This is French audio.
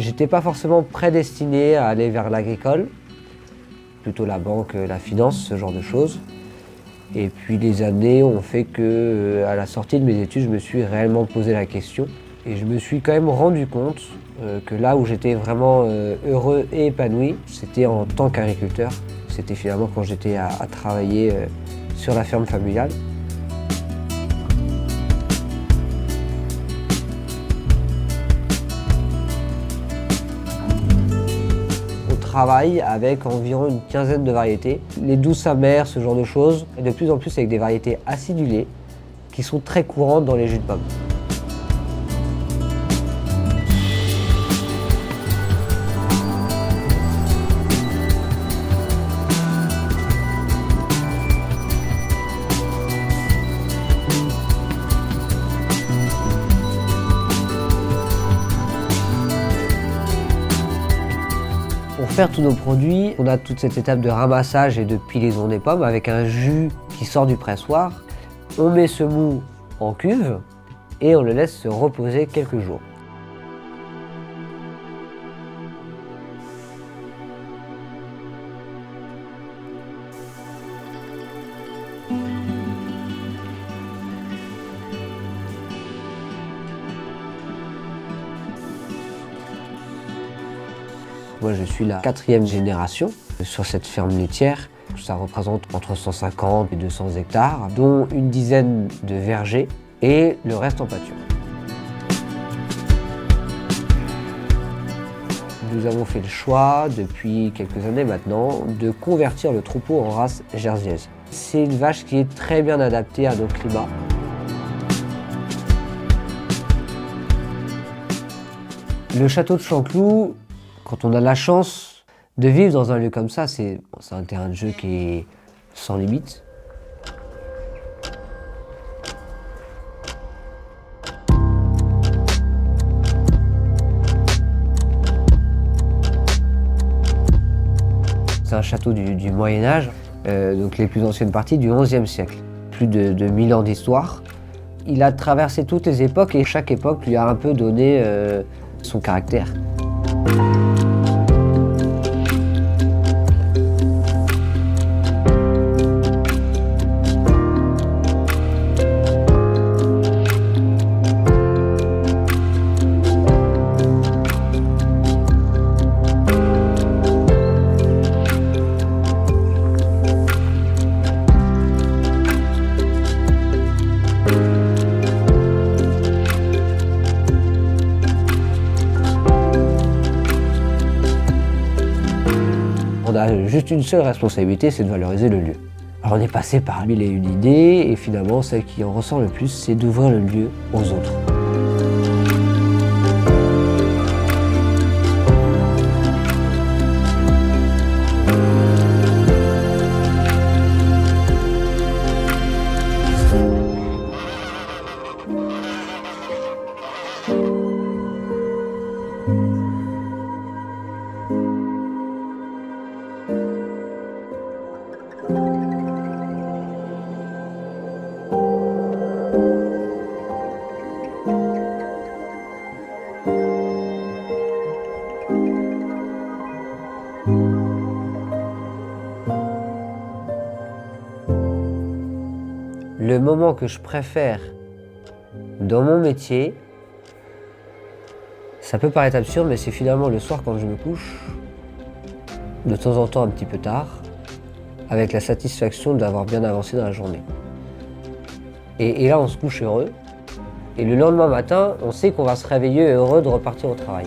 J'étais pas forcément prédestiné à aller vers l'agricole, plutôt la banque, la finance, ce genre de choses. Et puis les années ont fait que, à la sortie de mes études, je me suis réellement posé la question. Et je me suis quand même rendu compte que là où j'étais vraiment heureux et épanoui, c'était en tant qu'agriculteur. C'était finalement quand j'étais à travailler sur la ferme familiale. On travaille avec environ une quinzaine de variétés. Les douces amères, ce genre de choses, et de plus en plus avec des variétés acidulées qui sont très courantes dans les jus de pomme. Pour faire tous nos produits, on a toute cette étape de ramassage et de pilaison des pommes avec un jus qui sort du pressoir. On met ce mou en cuve et on le laisse se reposer quelques jours. Moi, je suis la 4e génération sur cette ferme laitière. Ça représente entre 150 et 200 hectares, dont une dizaine de vergers et le reste en pâture. Nous avons fait le choix, depuis quelques années maintenant, de convertir le troupeau en race jersiaise. C'est une vache qui est très bien adaptée à nos climats. Le château de Chanteloup, quand on a la chance de vivre dans un lieu comme ça, c'est un terrain de jeu qui est sans limite. C'est un château du Moyen-Âge, donc les plus anciennes parties du XIe siècle. Plus de 1000 ans d'histoire. Il a traversé toutes les époques et chaque époque lui a un peu donné son caractère. On a juste une seule responsabilité, c'est de valoriser le lieu. Alors on est passé par 1001 idées et finalement celle qui en ressort le plus, c'est d'ouvrir le lieu aux autres. Le moment que je préfère dans mon métier, ça peut paraître absurde, mais c'est finalement le soir quand je me couche, de temps en temps un petit peu tard, avec la satisfaction d'avoir bien avancé dans la journée. Et là, on se couche heureux, et le lendemain matin, on sait qu'on va se réveiller heureux de repartir au travail.